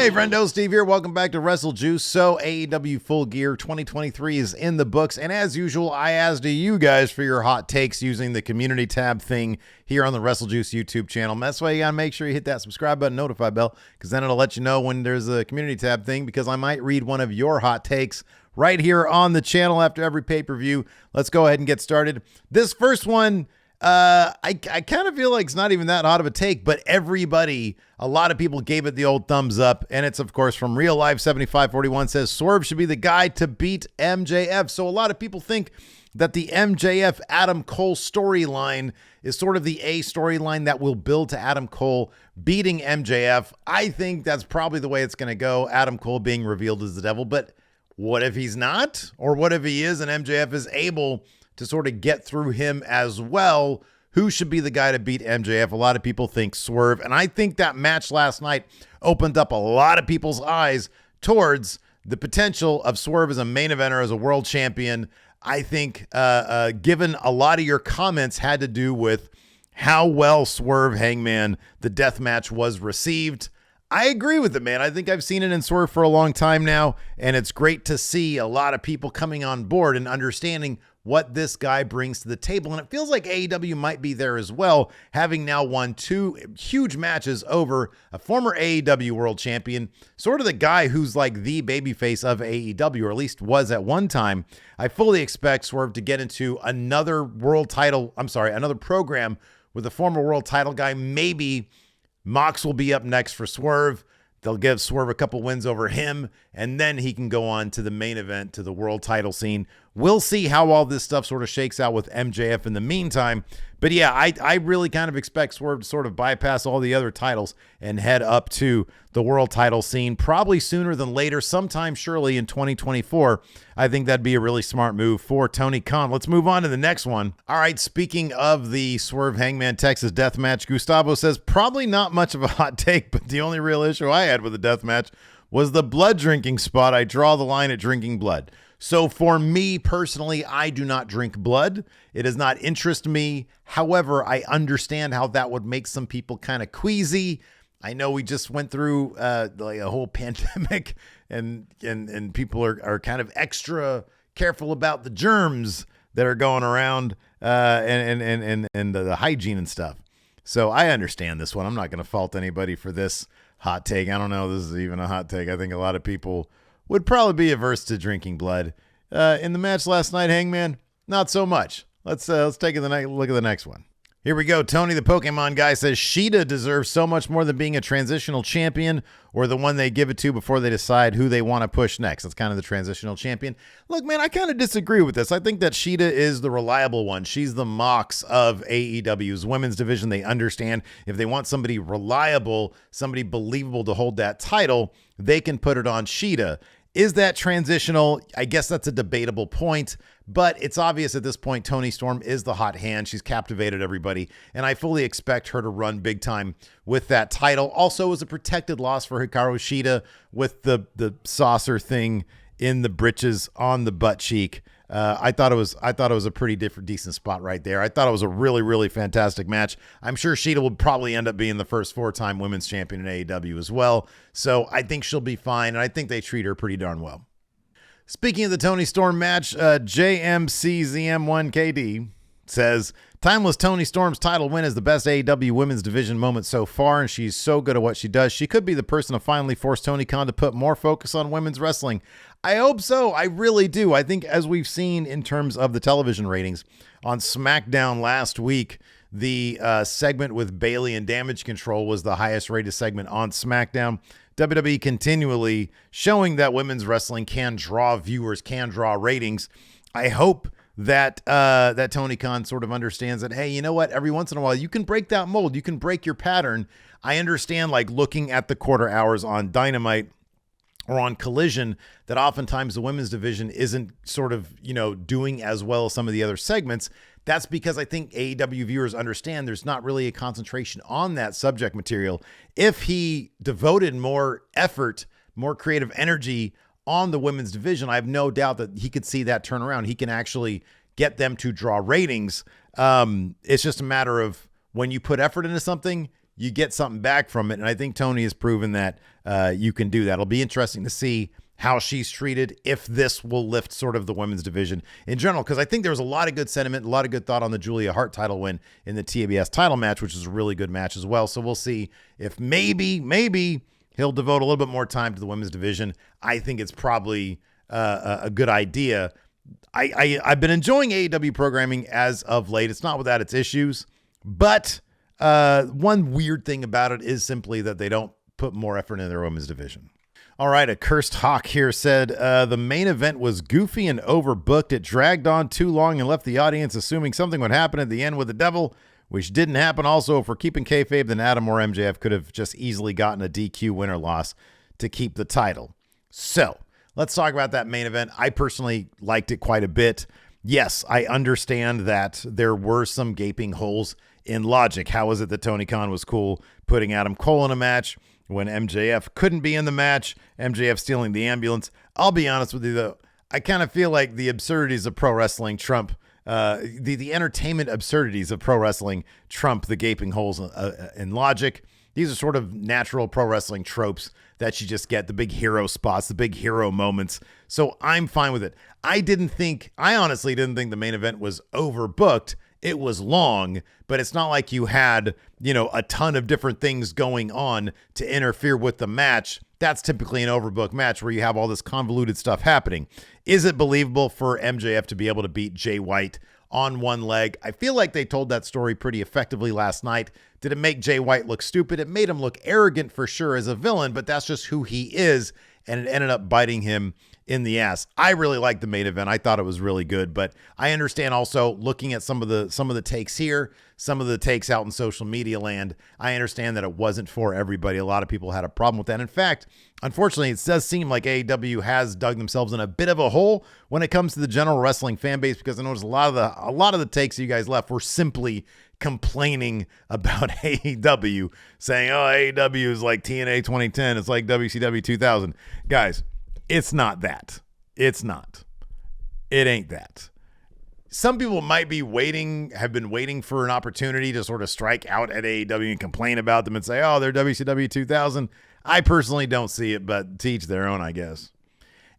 Hey, friendo, Steve here. Welcome back to Wrestle Juice. So, AEW Full Gear 2023 is in the books, and as usual, I asked you guys for your hot takes using the community tab thing here on the Wrestle Juice YouTube channel. And that's why you gotta make sure you hit that subscribe button, notify bell, because then it'll let you know when there's a community tab thing, because I might read one of your hot takes right here on the channel after every pay-per-view. Let's go ahead and get started. This first one, I kind of feel like it's not even that hot of a take, but a lot of people gave it the old thumbs up, and it's, of course, from Real Life 7541 says, Swerve should be the guy to beat MJF. So a lot of people think that the MJF Adam Cole storyline is sort of the A storyline that will build to Adam Cole beating MJF. I think that's probably the way it's going to go, Adam Cole being revealed as the devil, but what if he's not? Or what if he is and MJF is able to sort of get through him as well? Who should be the guy to beat MJF? A lot of people think Swerve, and I think that match last night opened up a lot of people's eyes towards the potential of Swerve as a main eventer, as a world champion. I think given a lot of your comments had to do with how well Swerve Hangman, the death match, was received. I agree with it, man. I think I've seen it in Swerve for a long time now, and it's great to see a lot of people coming on board and understanding what this guy brings to the table. And it feels like AEW might be there as well, having now won two huge matches over a former AEW world champion, sort of the guy who's like the babyface of AEW, or at least was at one time. I fully expect Swerve to get into another another program with a former world title guy. Maybe Mox will be up next for Swerve. They'll give Swerve a couple wins over him, and then he can go on to the main event, to the world title scene. We'll see how all this stuff sort of shakes out with MJF in the meantime. But yeah, I really kind of expect Swerve to sort of bypass all the other titles and head up to the world title scene, probably sooner than later, sometime surely in 2024. I think that'd be a really smart move for Tony Khan. Let's move on to the next one. All right, speaking of the Swerve Hangman Texas death match, Gustavo says, probably not much of a hot take, but the only real issue I had with the death match was the blood drinking spot. I draw the line at drinking blood. So for me personally, I do not drink blood. It does not interest me. However, I understand how that would make some people kind of queasy. I know we just went through like a whole pandemic, and people are kind of extra careful about the germs that are going around and the hygiene and stuff. So I understand this one. I'm not going to fault anybody for this hot take. I don't know if this is even a hot take. I think a lot of people would probably be averse to drinking blood. In the match last night, Hangman, not so much. Let's take a look at the next one. Here we go. Tony the Pokemon guy says Sheeta deserves so much more than being a transitional champion, or the one they give it to before they decide who they want to push next. That's kind of the transitional champion. Look, man, I kind of disagree with this. I think that Sheeta is the reliable one. She's the Mox of AEW's women's division. They understand if they want somebody reliable, somebody believable to hold that title, they can put it on Sheeta. Is that transitional? I guess that's a debatable point, but it's obvious at this point Toni Storm is the hot hand. She's captivated everybody, and I fully expect her to run big time with that title. Also, it was a protected loss for Hikaru Shida with the saucer thing in the britches on the butt cheek. I thought it was a pretty decent spot right there. I thought it was a really, really fantastic match. I'm sure Sheeta will probably end up being the first 4-time women's champion in AEW as well. So I think she'll be fine, and I think they treat her pretty darn well. Speaking of the Toni Storm match, JMCZM1KD says, timeless Toni Storm's title win is the best AEW women's division moment so far, and she's so good at what she does. She could be the person to finally force Tony Khan to put more focus on women's wrestling. I hope so. I really do. I think as we've seen in terms of the television ratings on SmackDown last week, the segment with Bayley and Damage Control was the highest rated segment on SmackDown. WWE continually showing that women's wrestling can draw viewers, can draw ratings. I hope that Tony Khan sort of understands that, hey, you know what? Every once in a while, you can break that mold. You can break your pattern. I understand, like, looking at the quarter hours on Dynamite or on Collision, that oftentimes the women's division isn't sort of, doing as well as some of the other segments. That's because I think AEW viewers understand there's not really a concentration on that subject material. If he devoted more effort, more creative energy on the women's division, I have no doubt that he could see that turn around. He can actually get them to draw ratings. It's just a matter of when you put effort into something, you get something back from it. And I think Tony has proven that you can do that. It'll be interesting to see how she's treated, if this will lift sort of the women's division in general, because I think there was a lot of good sentiment, a lot of good thought on the Julia Hart title win in the TBS title match, which is a really good match as well. So we'll see if maybe he'll devote a little bit more time to the women's division. I think it's probably a good idea. I've been enjoying AEW programming as of late. It's not without its issues, but one weird thing about it is simply that they don't put more effort in their women's division. All right, a cursed hawk here said, the main event was goofy and overbooked. It dragged on too long and left the audience assuming something would happen at the end with the devil, which didn't happen. Also, if we're keeping kayfabe, then Adam or MJF could have just easily gotten a DQ win or loss to keep the title. So let's talk about that main event. I personally liked it quite a bit. Yes, I understand that there were some gaping holes in logic. How is it that Tony Khan was cool putting Adam Cole in a match when MJF couldn't be in the match, MJF stealing the ambulance? I'll be honest with you, though. I kind of feel like the absurdities of pro wrestling trump, the entertainment absurdities of pro wrestling trump the gaping holes in logic. These are sort of natural pro wrestling tropes that you just get, the big hero spots, the big hero moments. So I'm fine with it. I honestly didn't think the main event was overbooked. It was long, but it's not like you had, a ton of different things going on to interfere with the match. That's typically an overbooked match where you have all this convoluted stuff happening. Is it believable for MJF to be able to beat Jay White on one leg? I feel like they told that story pretty effectively last night. Did it make Jay White look stupid? It made him look arrogant for sure as a villain, but that's just who he is, and it ended up biting him in the ass. I really liked the main event. I thought it was really good, but I understand also looking at some of the takes here, some of the takes out in social media land. I understand that it wasn't for everybody. A lot of people had a problem with that. In fact, unfortunately, it does seem like AEW has dug themselves in a bit of a hole when it comes to the general wrestling fan base, because I noticed a lot of the takes you guys left were simply complaining about AEW, saying, oh, AEW is like TNA 2010. It's like WCW 2000. Guys, it's not that. It's not. It ain't that. Some people have been waiting for an opportunity to sort of strike out at AEW and complain about them and say, oh, they're WCW 2000. I personally don't see it, but to each their own, I guess.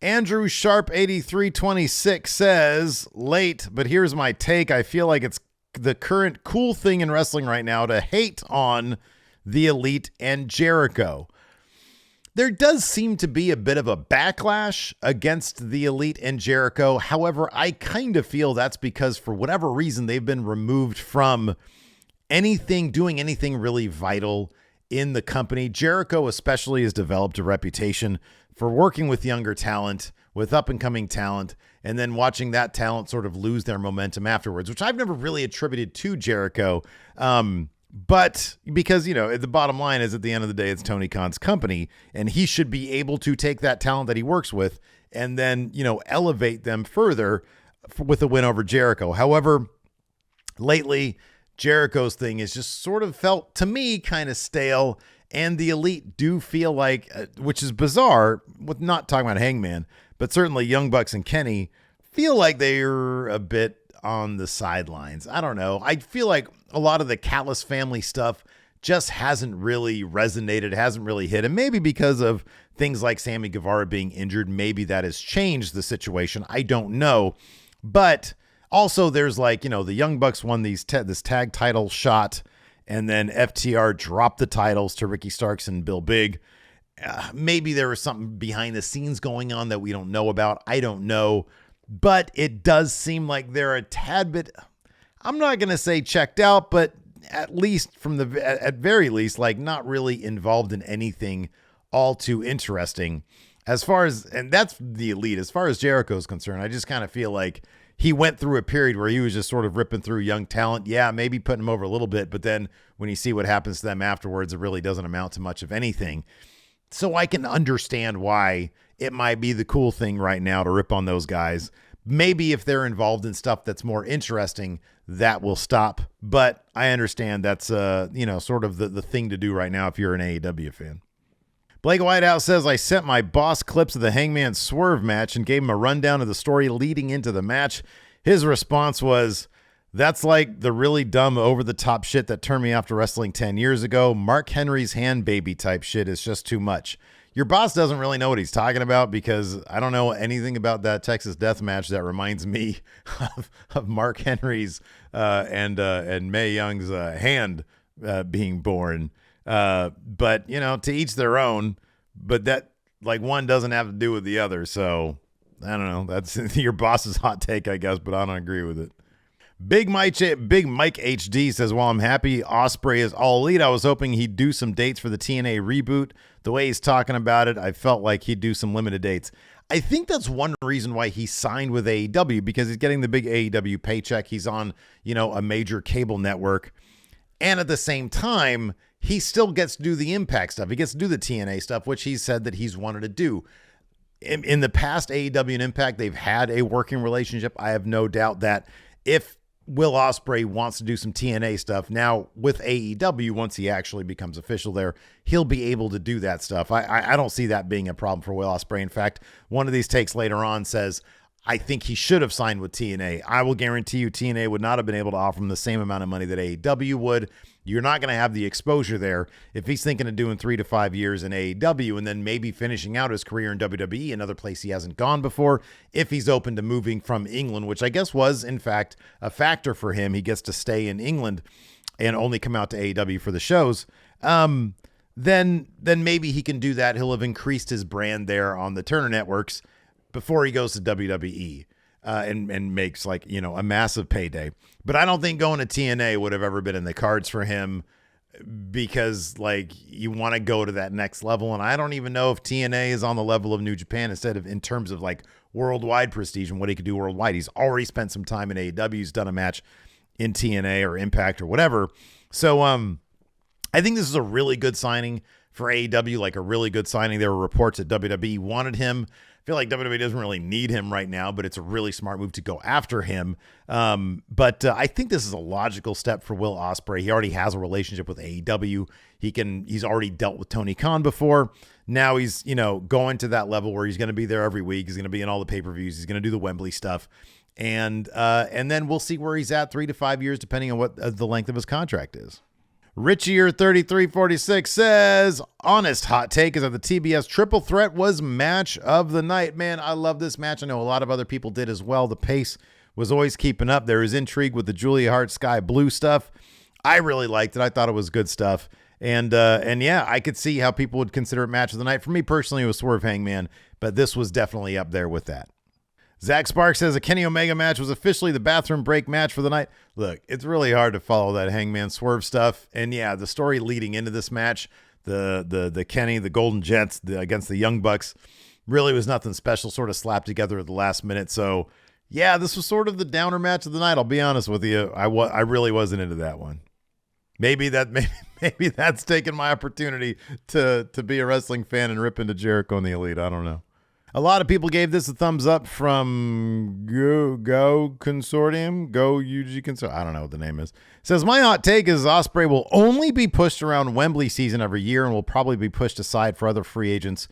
Andrew Sharp 8326 says, late, but here's my take. I feel like it's the current cool thing in wrestling right now to hate on the Elite and Jericho. There does seem to be a bit of a backlash against the Elite and Jericho. However, I kind of feel that's because for whatever reason, they've been removed from doing anything really vital in the company. Jericho especially has developed a reputation for working with younger talent, with up-and-coming talent, and then watching that talent sort of lose their momentum afterwards, which I've never really attributed to Jericho. But because, the bottom line is at the end of the day, it's Tony Khan's company, and he should be able to take that talent that he works with and then, elevate them further with a win over Jericho. However, lately, Jericho's thing is just sort of felt, to me, kind of stale, and the Elite do feel like, which is bizarre, with not talking about Hangman, but certainly Young Bucks and Kenny feel like they're a bit on the sidelines. I don't know. I feel like a lot of the Callis family stuff just hasn't really resonated, hasn't really hit. And maybe because of things like Sammy Guevara being injured, maybe that has changed the situation. I don't know. But also there's the Young Bucks won this tag title shot, and then FTR dropped the titles to Ricky Starks and Bill Big. Maybe there was something behind the scenes going on that we don't know about. I don't know. But it does seem like they're a tad bit, I'm not going to say checked out, but at very least, not really involved in anything all too interesting. And that's the Elite. As far as Jericho is concerned, I just kind of feel like he went through a period where he was just sort of ripping through young talent. Yeah, maybe putting them over a little bit, but then when you see what happens to them afterwards, it really doesn't amount to much of anything. So I can understand why it might be the cool thing right now to rip on those guys. Maybe if they're involved in stuff that's more interesting, that will stop. But I understand that's, sort of the thing to do right now if you're an AEW fan. Blake Whitehouse says, I sent my boss clips of the Hangman Swerve match and gave him a rundown of the story leading into the match. His response was, That's like the really dumb, over-the-top shit that turned me off to wrestling 10 years ago. Mark Henry's hand baby type shit is just too much. Your boss doesn't really know what he's talking about because I don't know anything about that Texas death match that reminds me of Mark Henry's and Mae Young's hand being born. But, you know, to each their own. But that, like, one doesn't have to do with the other. So, I don't know. That's your boss's hot take, I guess, but I don't agree with it. Big Mike HD says, while I'm happy Osprey is all elite, I was hoping he'd do some dates for the TNA reboot. The way he's talking about it, I felt like he'd do some limited dates. I think that's one reason why he signed with AEW, because he's getting the big AEW paycheck. He's on, you know, a major cable network. And at the same time, he still gets to do the Impact stuff. He gets to do the TNA stuff, which he said that he's wanted to do. In the past, AEW and Impact, they've had a working relationship. I have no doubt that if Will Osprey wants to do some TNA stuff now with AEW, once he actually becomes official there, he'll be able to do that stuff. I don't see that being a problem for Will Osprey. In fact, one of these takes later on says, I think he should have signed with TNA. I will guarantee you TNA would not have been able to offer him the same amount of money that AEW would. You're not going to have the exposure there. If he's thinking of doing 3 to 5 years in AEW and then maybe finishing out his career in WWE, another place he hasn't gone before, if he's open to moving from England, which I guess was, in fact, a factor for him. He gets to stay in England and only come out to AEW for the shows. Then maybe he can do that. He'll have increased his brand there on the Turner networks before he goes to WWE and makes, like, you know, a massive payday. But I don't think going to TNA would have ever been in the cards for him, because, like, you want to go to that next level. And I don't even know if TNA is on the level of New Japan instead of in terms of, like, worldwide prestige and what he could do worldwide. He's already spent some time in AEW. He's done a match in TNA or Impact or whatever. So I think this is a really good signing for AEW, like a really good signing. There were reports that WWE wanted him. I feel like WWE doesn't really need him right now, but it's a really smart move to go after him. But I think this is a logical step for Will Osprey. He already has a relationship with AEW. He's already dealt with Tony Khan before. Now he's, you know, going to that level where he's going to be there every week. He's going to be in all the pay-per-views. He's going to do the Wembley stuff. And then we'll see where he's at 3 to 5 years, depending on what the length of his contract is. Richier3346 says, honest hot take is that the TBS triple threat was match of the night. Man, I love this match. I know a lot of other people did as well. The pace was always keeping up. There is intrigue with the Julia Hart Sky Blue stuff. I really liked it. I thought it was good stuff. And yeah, I could see how people would consider it match of the night. For me personally, it was Swerve Hangman, but this was definitely up there with that. Zach Sparks says a Kenny Omega match was officially the bathroom break match for the night. Look, it's really hard to follow that Hangman Swerve stuff. And yeah, the story leading into this match, the Kenny, the Golden Jets against the Young Bucks, really was nothing special, sort of slapped together at the last minute. So yeah, this was sort of the downer match of the night. I'll be honest with you. I really wasn't into that one. Maybe that's taken my opportunity to be a wrestling fan and rip into Jericho and the Elite. I don't know. A lot of people gave this a thumbs up from Go Consortium, Go UG Consortium. I don't know what the name is. It says, my hot take is Osprey will only be pushed around Wembley season every year and will probably be pushed aside for other free agents,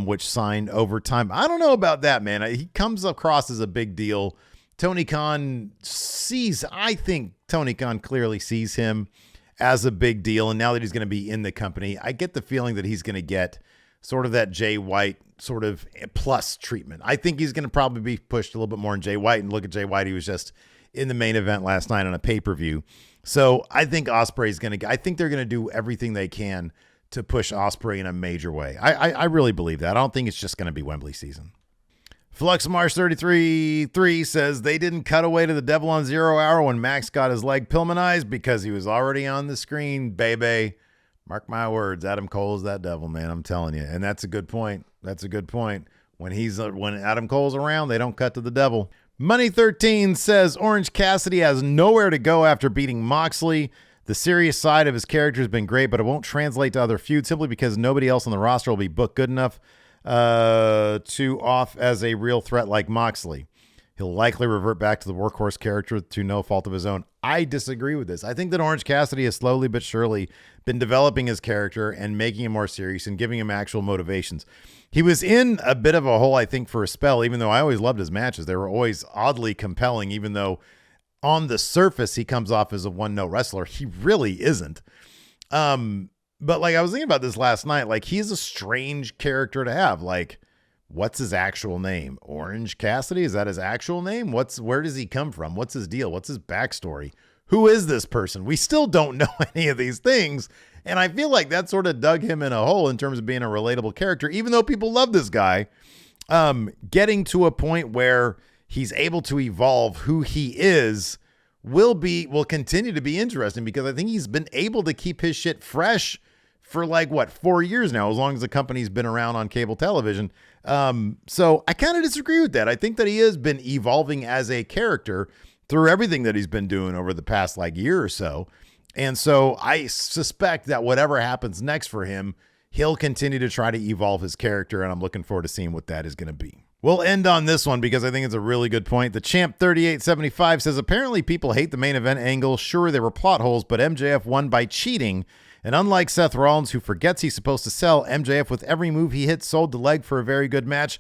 which signed over time. I don't know about that, man. He comes across as a big deal. I think Tony Khan clearly sees him as a big deal. And now that he's going to be in the company, I get the feeling that he's going to get sort of that Jay White sort of plus treatment. I think he's going to probably be pushed a little bit more in Jay White, and look at Jay White. He was just in the main event last night on a pay-per-view. So I think Osprey's going to, I think they're going to do everything they can to push Osprey in a major way. I really believe that. I don't think it's just going to be Wembley season. Flux March 33.3 says they didn't cut away to the devil on 0 hour when Max got his leg Pillmanized because he was already on the screen, baby. Mark my words, Adam Cole is that devil, man. I'm telling you. And that's a good point. That's a good point. When Adam Cole's around, they don't cut to the devil. Money 13 says Orange Cassidy has nowhere to go after beating Moxley. The serious side of his character has been great, but it won't translate to other feuds simply because nobody else on the roster will be booked good enough to off as a real threat like Moxley. He'll likely revert back to the workhorse character to no fault of his own. I disagree with this. I think that Orange Cassidy has slowly but surely been developing his character and making him more serious and giving him actual motivations. He was in a bit of a hole, I think, for a spell, even though I always loved his matches. They were always oddly compelling, even though on the surface, he comes off as a one-note wrestler. He really isn't. But like, I was thinking about this last night. Like, he's a strange character to have. Like, what's his actual name? Orange Cassidy? Is that his actual name? Where does he come from? What's his deal? What's his backstory? Who is this person? We still don't know any of these things. And I feel like that sort of dug him in a hole in terms of being a relatable character, even though people love this guy. Getting to a point where he's able to evolve who he is will continue to be interesting, because I think he's been able to keep his shit fresh for 4 years now, as long as the company's been around on cable television. So I kind of disagree with that. I think that he has been evolving as a character through everything that he's been doing over the past year or so. And so I suspect that whatever happens next for him, he'll continue to try to evolve his character, and I'm looking forward to seeing what that is going to be. We'll end on this one because I think it's a really good point. The Champ 3875 says, apparently people hate the main event angle. Sure, there were plot holes, but MJF won by cheating. And unlike Seth Rollins, who forgets he's supposed to sell, MJF with every move he hit sold the leg for a very good match.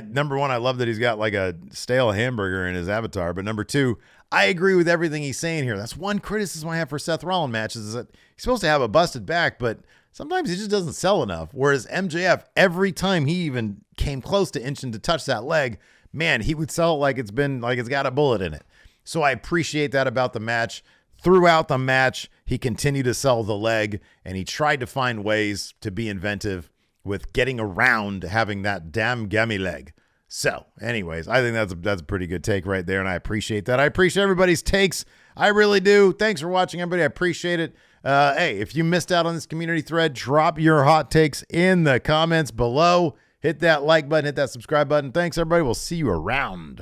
Number one, I love that he's got a stale hamburger in his avatar. But number two, I agree with everything he's saying here. That's one criticism I have for Seth Rollins matches, is that he's supposed to have a busted back, but sometimes he just doesn't sell enough. Whereas MJF, every time he even came close to inching to touch that leg, man, he would sell it like it's got a bullet in it. So I appreciate that about the match. Throughout the match, he continued to sell the leg, and he tried to find ways to be inventive with getting around having that damn gummy leg. So anyways, I think that's a pretty good take right there, and I appreciate that. I appreciate everybody's takes. I really do. Thanks for watching, everybody. I appreciate it. Hey, if you missed out on this community thread, drop your hot takes in the comments below. Hit that like button, hit that subscribe button. Thanks, everybody. We'll see you around.